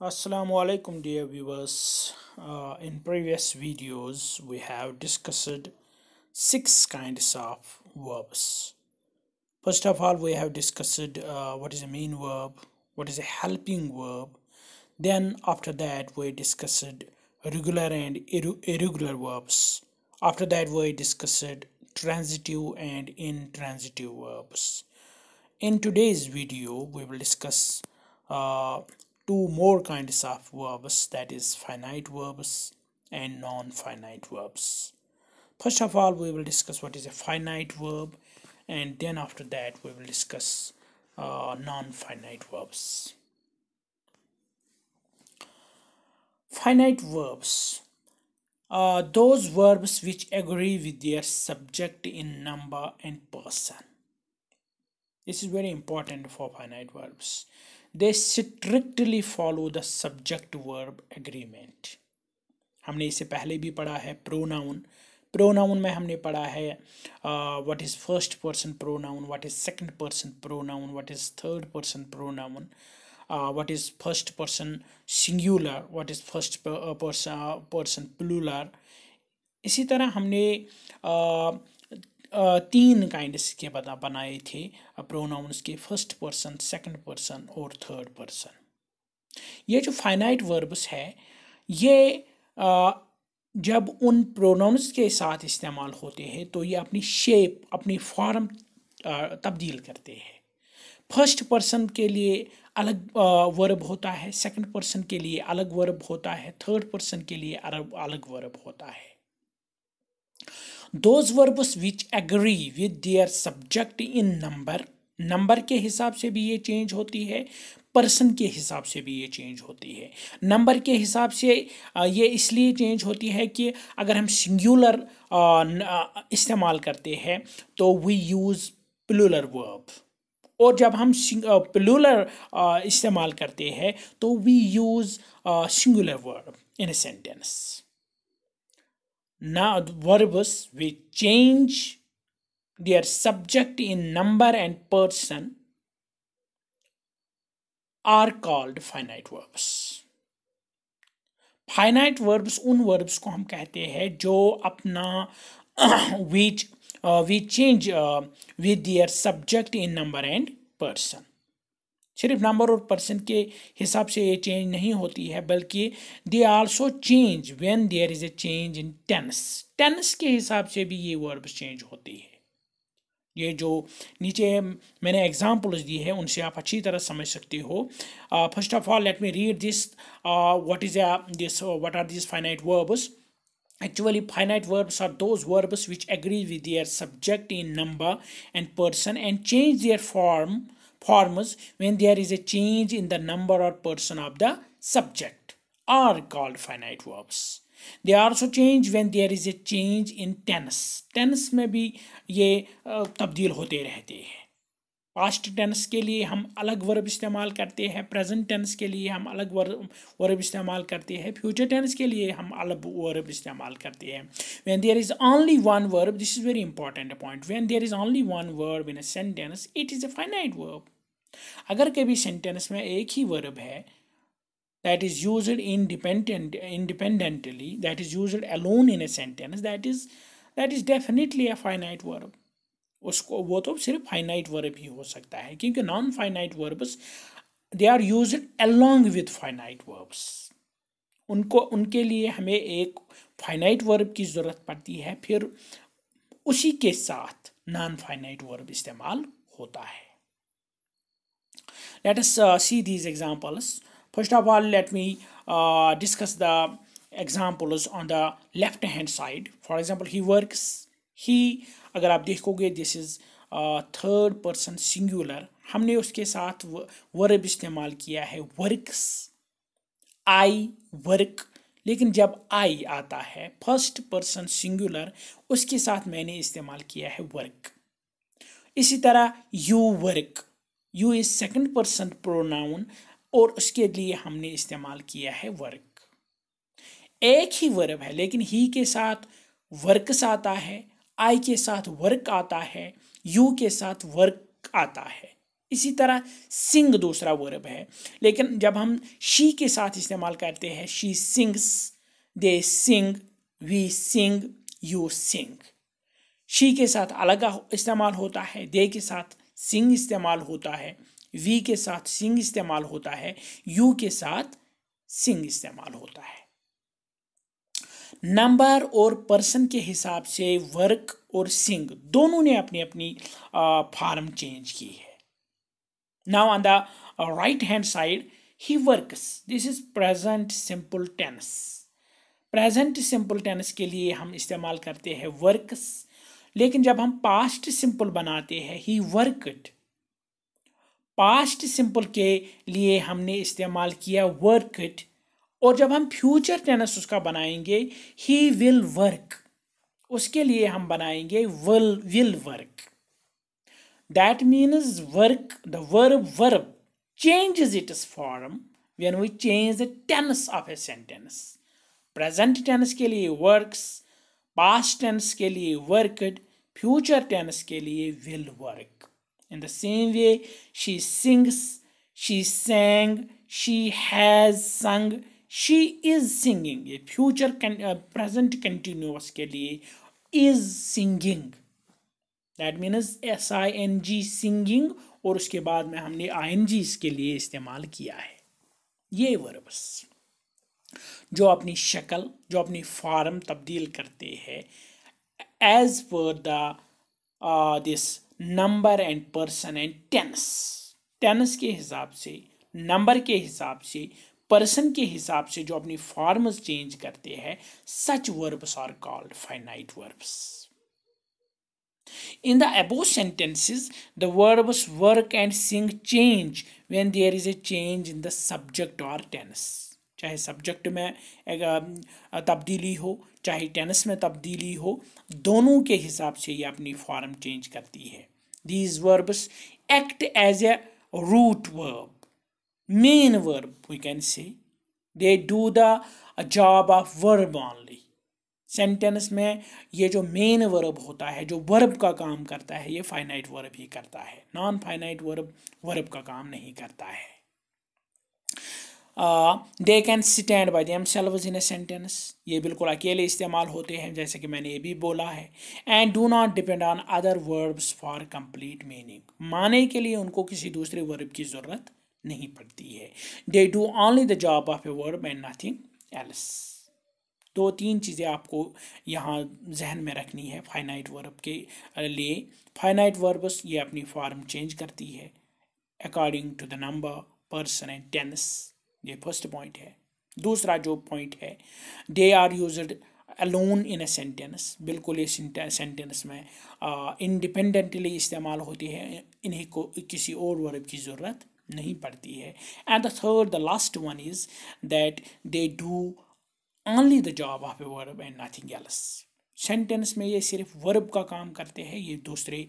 Assalamu alaikum dear viewers. In previous videos we have discussed six kinds of verbs. First of all we have discussed what is a main verb, what is a helping verb. Then after that we discussed regular and irregular verbs. After that we discussed transitive and intransitive verbs. In today's video, we will discuss uh, two more kinds of verbs, that is finite verbs and non-finite verbs. First of all, we will discuss what is a finite verb, and then after that we will discuss non-finite verbs. Finite verbs are those verbs which agree with their subject in number and person. This is very important for finite verbs. They strictly follow the subject verb agreement. हमने इसे पहले भी पढ़ा है pronoun. Pronoun में हमने पढ़ा है what is first person pronoun, what is second person pronoun, what is third person pronoun, what is first person singular, what is first person plural. इसी तरह हमने तीन काइंड्स के बनाए थे प्रोनाउंस के, फर्स्ट पर्सन, सेकंड पर्सन और third person. ये जो फाइनाइट वर्ब्स है ये जब उन प्रोनाउंस के साथ इस्तेमाल होते हैं तो ये अपनी शेप, अपनी फॉर्म तब्दील करते हैं. फर्स्ट पर्सन के लिए अलग वर्ब होता है, सेकंड पर्सन के लिए अलग वर्ब होता है, थर्ड पर्सन के लिए अलग वर्ब होता है. Those verbs which agree with their subject in number के हिसाब से भी ये चेंज होती है, पर्सन के हिसाब से भी ये चेंज होती है. नंबर के हिसाब से ये इसलिए चेंज होती है कि अगर हम सिंगुलर इस्तेमाल करते हैं तो वी यूज़ प्लूरल वर्ब, और जब हम प्लूरल इस्तेमाल करते हैं तो we use singular verb in a sentence. Now verbs which change their subject in number and person are called finite verbs. Finite verbs उन verbs को हम कहते हैं जो अपना which change with their subject in number and person. सिर्फ number और person के हिसाब से ये चेंज नहीं होती है, बल्कि they also change when there is a change in tense. Tense के हिसाब से भी ये वर्ब्स चेंज होती है. ये जो नीचे मैंने एग्जांपल्स दी है उनसे आप अच्छी तरह समझ सकते हो. First of all let me read this. What are this finite verbs? Actually, finite verbs are those verbs which agree with their subject in number and person and change their forms when there is a change in the number or person of the subject are called finite verbs. They also change when there is a change in tense. Tense में भी ये तब्दील होते रहते हैं. Past tense के लिए हम अलग वर्ब इस्तेमाल करते हैं, प्रेजेंट टेंस के लिए हम अलग वर्ब इस्तेमाल करते हैं, फ्यूचर टेंस के लिए हम अलग वर्ब इस्तेमाल करते हैं. When there is only one verb, this is very important point. When there is only one verb in a sentence, it is a finite verb. अगर कभी सेंटेंस में एक ही वर्ब है that is used independently, that is used alone in a sentence, that is definitely a finite verb. उसको वो तो सिर्फ finite verb ही हो सकता है, क्योंकि non finite verbs they are used along with finite verbs. उनके लिए हमें एक फाइनाइट वर्ब की ज़रूरत पड़ती है, फिर उसी के साथ नॉन फाइनाइट वर्ब इस्तेमाल होता है. Let us see these examples. First of all, let me discuss the examples on the left hand side. For example, he works. He, अगर आप देखोगे this is third person singular, हमने उसके साथ verb इस्तेमाल किया है वर्क्स, आई वर्क. लेकिन जब आई आता है फर्स्ट पर्सन सिंगुलर, उसके साथ मैंने इस्तेमाल किया है वर्क. इसी तरह you work, you is second person pronoun और उसके लिए हमने इस्तेमाल किया है वर्क. एक ही वर्ब है लेकिन ही के साथ वर्क्स आता है, आई के साथ वर्क आता है, यू के साथ वर्क आता है. इसी तरह सिंग दूसरा वर्ब है, लेकिन जब हम शी के साथ इस्तेमाल करते हैं, she sings, they sing, we sing, you sing. She के साथ अलग इस्तेमाल होता है, दे के साथ सिंग इस्तेमाल होता है, वी के साथ सिंग इस्तेमाल होता है, यू के साथ सिंग इस्तेमाल होता है। नंबर और पर्सन के हिसाब से वर्क और सिंग दोनों ने अपनी अपनी फॉर्म चेंज की है। Now on the right hand side, he works, this is present simple tense. Present simple tense के लिए हम इस्तेमाल करते हैं वर्क्स, लेकिन जब हम पास्ट सिंपल बनाते हैं, ही वर्कड, पास्ट सिंपल के लिए हमने इस्तेमाल किया वर्कड, और जब हम फ्यूचर टेंस उसका बनाएंगे, ही विल वर्क, उसके लिए हम बनाएंगे will work. That means work, the verb changes its form when we change the tense of a sentence. Present tense के लिए वर्क्स, पास्ट टेंस के लिए वर्कड, फ्यूचर टेंस के लिए will work. In the same way, she sings, she sang, she has sung, she is singing। ये future present continuous के लिए is singing, that means SING singing, और उसके बाद में हमने ING इसके लिए इस्तेमाल किया है। ये वर्ब्स जो अपनी शक्ल, जो अपनी फॉर्म तब्दील करते हैं as per the this number and person and tense. Tense के हिसाब से, नंबर के हिसाब से, पर्सन के हिसाब से जो अपनी फॉर्म्स चेंज करते हैं, such verbs are called finite verbs. In the above sentences, the verbs work and sing change when there is a change in the subject or tense। चाहे सब्जेक्ट में तब्दीली हो, चाहे टेंस में तब्दीली हो, दोनों के हिसाब से ये अपनी फॉर्म चेंज करती है। These verbs act as a root verb, main verb we can say। They do the job of verb only। Sentence में ये जो मेन वर्ब होता है, जो वर्ब का काम करता है, ये फाइनाइट वर्ब ही करता है। नॉन फाइनाइट वर्ब का काम नहीं करता है। They can stand by themselves in a sentence, ये बिल्कुल अकेले इस्तेमाल होते हैं, जैसे कि मैंने ये भी बोला है। And do not depend on other verbs for complete meaning, माने के लिए उनको किसी दूसरे वर्ब की ज़रूरत नहीं पड़ती है। They do only the job of a verb and nothing else. दो तीन चीज़ें आपको यहाँ जहन में रखनी है फाइनाइट वर्ब के लिए। फाइनाइट वर्ब्स ये अपनी फॉर्म चेंज करती है according to the number, person and tense. ये फर्स्ट पॉइंट है। दूसरा जो पॉइंट है, they are used alone in a sentence, बिल्कुल इस सेंटेंस में इंडिपेंडेंटली इस्तेमाल होती है, इन्हें को किसी और वर्ब की ज़रूरत नहीं पड़ती है। And the third, the last one is that they do only the job of a verb and nothing else। Sentence में ये सिर्फ वर्ब का काम करते हैं, ये दूसरे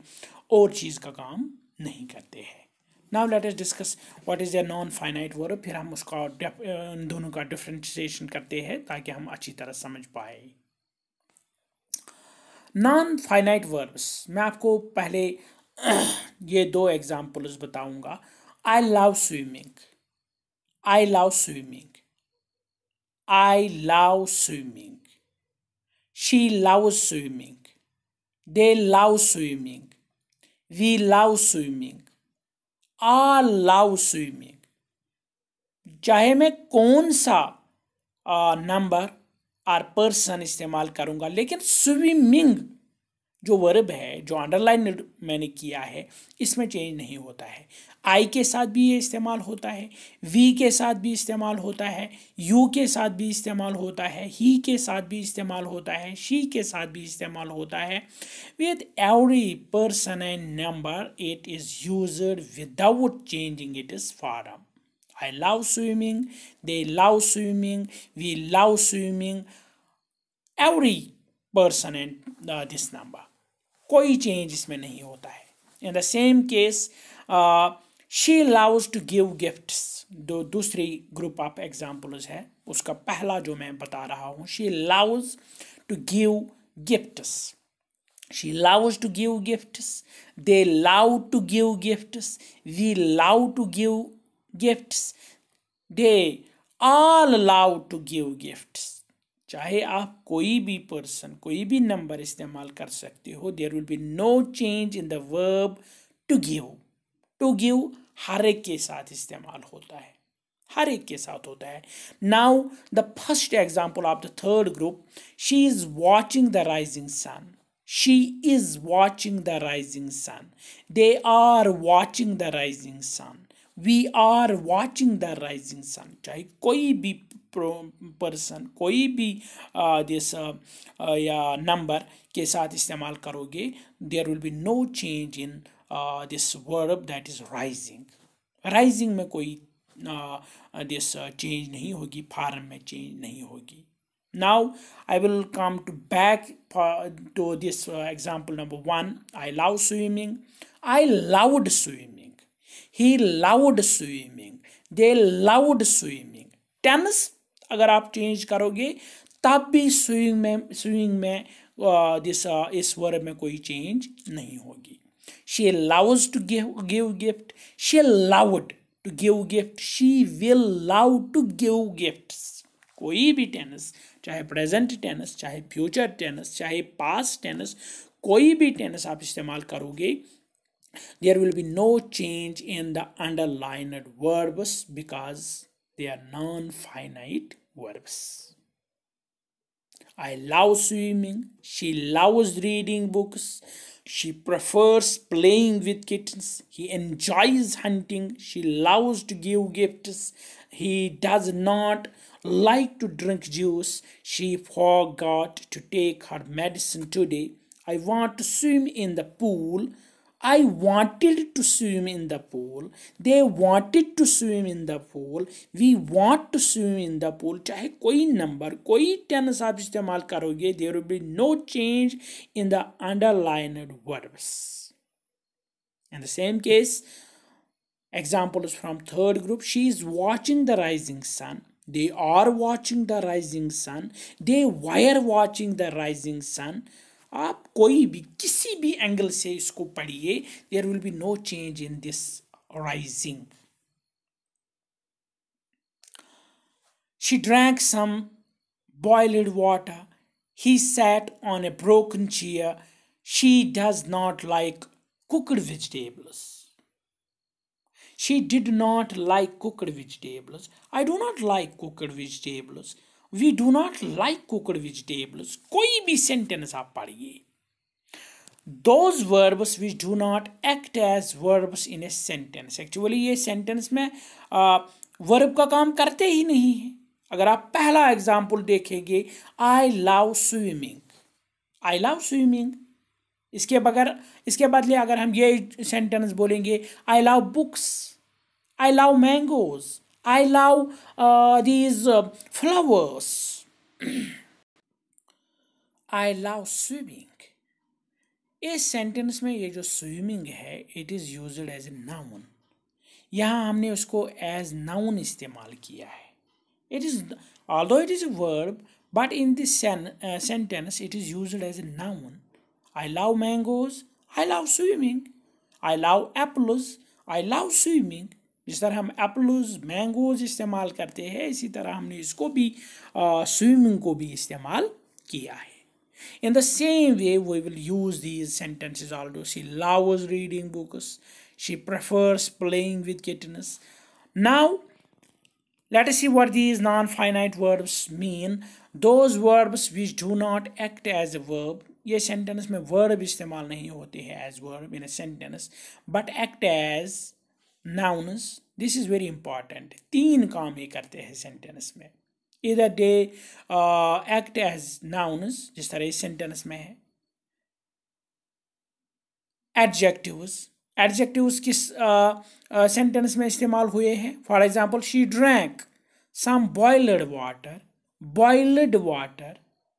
और चीज़ का काम नहीं करते हैं। Now let us discuss what is a non finite verb, फिर हम उसका इन दोनों का डिफरेंशिएशन करते हैं ताकि हम अच्छी तरह समझ पाए। नॉन फाइनाइट वर्ब्स, मैं आपको पहले ये दो एग्जाम्पल्स बताऊंगा। आई love swimming, I love swimming, I love swimming, she loves swimming, they love swimming, we love swimming, all love swimming। चाहे मैं कौन सा नंबर और पर्सन इस्तेमाल करूंगा, लेकिन स्विमिंग जो वर्ब है, जो अंडरलाइन मैंने किया है, इसमें चेंज नहीं होता है। आई के साथ भी ये इस्तेमाल होता है, वी के साथ भी इस्तेमाल होता है, यू के साथ भी इस्तेमाल होता है, ही के साथ भी इस्तेमाल होता है, शी के साथ भी इस्तेमाल होता है। With every person and number it is used without changing it is form. I love swimming, they love swimming, we love swimming, every person and this number, कोई चेंज इसमें नहीं होता है। In the same case she loves to give gifts, दो दूसरी group of examples है, उसका पहला जो मैं बता रहा हूँ, she loves to give gifts. She loves to give gifts. They love to give gifts. We love to give gifts. They all love to give gifts. चाहे आप कोई भी पर्सन कोई भी नंबर इस्तेमाल कर सकते हो, there will be no change in the verb to give. To give हर एक के साथ इस्तेमाल होता है, हर एक के साथ होता है. Now the first example of the third group, she is watching the rising sun. She is watching the rising sun. They are watching the rising sun. We are watching the rising sun. चाहे कोई भी person कोई भी this या number के साथ इस्तेमाल करोगे, there will be no change in this verb that is rising. Rising में कोई दिस चेंज नहीं होगी, फॉर्म में चेंज नहीं होगी. Now I will come to this example number 1. I love swimming. I loved swimming. He loved swimming. They loved swimming. Tense अगर आप change करोगे तब भी स्विमिंग में इस वर्ब में कोई चेंज नहीं होगी. She loves to give gift. She loved to give gift. She will love to give gifts. कोई भी टेंस, चाहे प्रेजेंट टेंस, चाहे फ्यूचर टेंस, चाहे पास्ट टेंस, कोई भी टेंस आप इस्तेमाल करोगे, there will be no change in the underlined verbs because they are non-finite verbs. I love swimming. She loves reading books. She prefers playing with kittens. He enjoys hunting. She loves to give gifts. He does not like to drink juice. She forgot to take her medicine today. I want to swim in the pool. I wanted to swim in the pool. They wanted to swim in the pool. We want to swim in the pool. चाहे कोई number कोई tense आप इस्तेमाल करोगे, there will be no change in the underlined verbs. In the same case, example is from third group. She is watching the rising sun. They are watching the rising sun. They were watching the rising sun. आप कोई भी किसी भी angle से इसको पढ़िए, there will be no change in this rising. She drank some boiled water. He sat on a broken chair. She does not like cooked vegetables. She did not like cooked vegetables. I do not like cooked vegetables. We do not like cooked vegetables. कोई भी sentence आप पढ़िए. Those verbs which do not act as verbs in a sentence. Actually ये sentence में verb का काम करते ही नहीं है. अगर आप पहला एग्जाम्पल देखेंगे, I love swimming. I love swimming. इसके बदले अगर हम ये सेंटेंस बोलेंगे, I love books. I love mangoes. I love these flowers. I love swimming. इस सेंटेंस में ये जो स्विमिंग है, it is used as a noun. यहाँ हमने उसको एज नाउन इस्तेमाल किया है. It is, although it is a verb, but in this sentence it is used as a noun. I love mangoes. I love swimming. I love apples. I love swimming. जिस तरह हम apples mangoes इस्तेमाल करते हैं, इसी तरह हमने इसको भी स्विमिंग को भी इस्तेमाल किया है. In the same way, we will use these sentences also. She loves reading books. She prefers playing with kittens. Now, let us see what these non-finite verbs mean. Those verbs which do not act as a verb. ये sentence में verb इस्तेमाल नहीं होते हैं as verb in a sentence, but act as nouns. This is very important. 3 काम ये करते हैं sentence में. Either they act as nouns, जिस तरह इस sentence में है. Adjectives. Adjectives किस sentence में इस्तेमाल हुए हैं? For example, she drank some boiled water. Boiled water.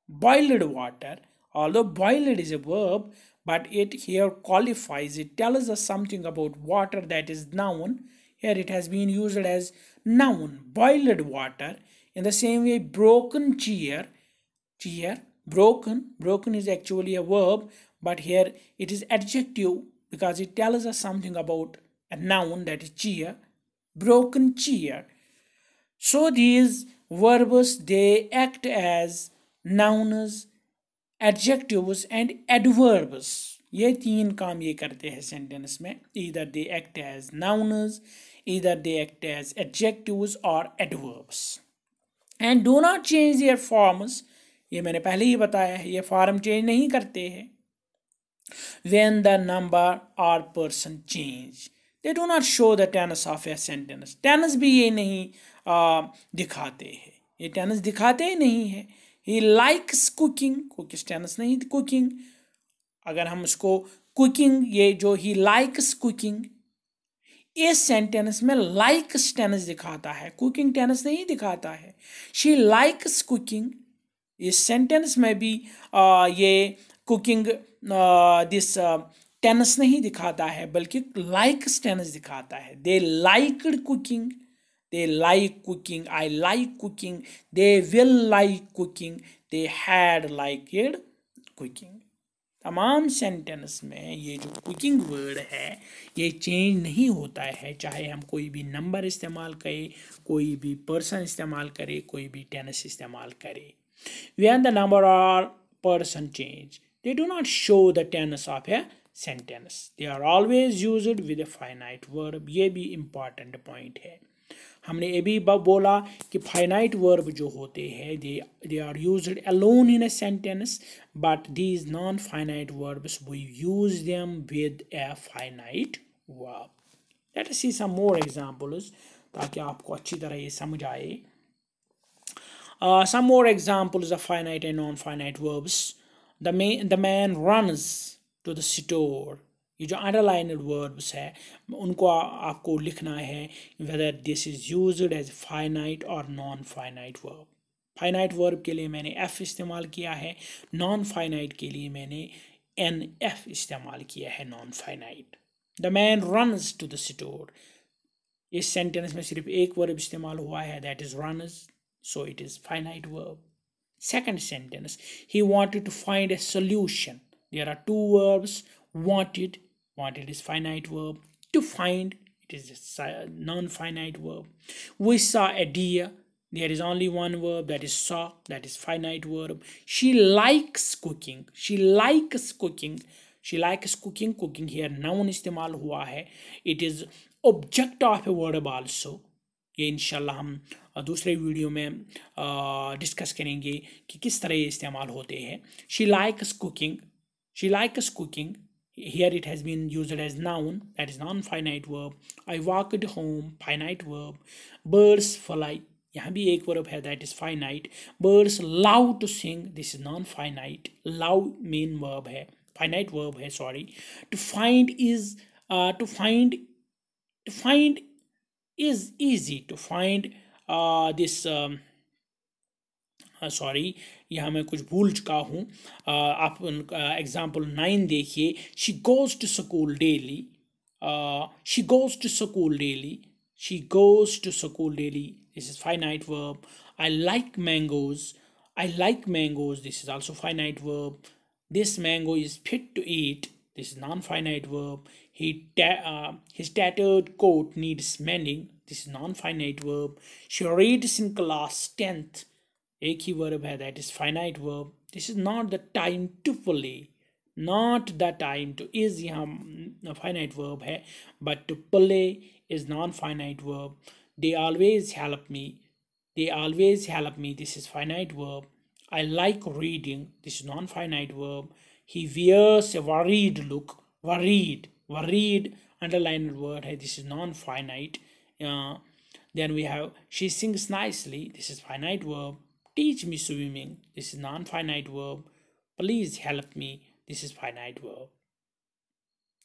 Boiled water. Although boiled is a verb, but it here qualifies. It tells us something about water that is noun. Here it has been used as noun. Boiled water. In the same way, broken chair. Chair. Broken. Broken is actually a verb, but here it is adjective because it tells us something about a noun, that is chair, broken chair. So these verbs, they act as nouns, adjectives and adverbs. ये तीन काम ये करते हैं sentence में. Either they act as nouns, either they act as adjectives or adverbs. And do not change their forms. ये मैंने पहले ही बताया है, ये फॉर्म चेंज नहीं करते हैं. When the number or person change, they do not show the tense of a sentence. Tense भी ये नहीं दिखाते हैं, ये tense दिखाते ही नहीं है. He likes cooking, cookies tense नहीं, cooking. अगर हम उसको cooking, ये जो he likes cooking, इस सेंटेंस में likes tense दिखाता है, cooking tense नहीं दिखाता है. She likes cooking, इस सेंटेंस में भी ये cooking दिस टेंस नहीं दिखाता है, बल्कि likes टेंस दिखाता है. They liked cooking, they like cooking, I like cooking, they will like cooking, they had liked cooking. तमाम सेंटेंस में ये जो कुकिंग वर्ड है ये चेंज नहीं होता है, चाहे हम कोई भी नंबर इस्तेमाल करें, कोई भी पर्सन इस्तेमाल करें, कोई भी टेंस इस्तेमाल करें. When the number or person change, they do not show the tense of a sentence. They are always used with a finite verb. ये भी important point है. हमने ये भी बोला कि finite verb जो होते हैं they are used alone in a sentence, but these non-finite verbs we use them with a finite verb. Let us see some more examples ताकि आपको अच्छी तरह ये समझ आए. Some more examples of finite and non-finite verbs. The man runs to the store. ये जो underlined verbs है उनको आपको लिखना है whether this is used as finite or non-finite verb. Finite verb के लिए मैंने F इस्तेमाल किया है, non-finite के लिए मैंने NF इस्तेमाल किया है, non-finite. The man runs to the store. इस सेंटेंस में सिर्फ एक वर्ब इस्तेमाल हुआ है, that is runs. So it is finite verb. Second sentence, he wanted to find a solution. There are two verbs. Wanted is finite verb. To find, it is a non-finite verb. We saw a deer. There is only one verb, that is saw, that is finite verb. She likes cooking. She likes cooking. She likes cooking. Cooking here noun इस्तेमाल हुआ है. It is object of a verb also. ये इंशाल्लाह हम दूसरे video में discuss करेंगे कि किस तरह ये इस्तेमाल होते हैं. She likes cooking. She likes cooking. Here it has been used as noun, that is non-finite verb. I walked home, finite verb. Birds fly. यहाँ भी एक verb है, that is finite. Birds love to sing. This is non-finite. Love main verb है, finite verb है, sorry. To find is is easy. To find this sorry यहाँ मैं कुछ भूल चुका हूँ. आप एग्जाम्पल 9 देखिए. She goes to school daily. She goes to school daily. She goes to school daily. This is finite verb. I like mangoes. I like mangoes. This is also finite verb. This mango is fit to eat. This is non-finite verb. His tattered coat needs mending. This is non-finite verb. She reads in class 10th. एक ही verb है, that is finite verb. This is not the time to play. Not the time to is यहाँ finite verb है, but to play is non-finite verb. They always help me. They always help me. This is finite verb. I like reading. This is non-finite verb. He wears a worried look. Worried, underlined word है. This is non-finite. Then we have she sings nicely. This is finite verb. Teach me swimming. This is non-finite verb. Please help me. This is finite verb.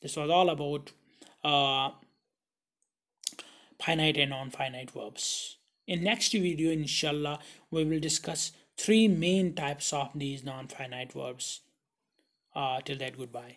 This was all about finite and non-finite verbs. In next video, inshallah, we will discuss 3 main types of these non-finite verbs. Till that, goodbye.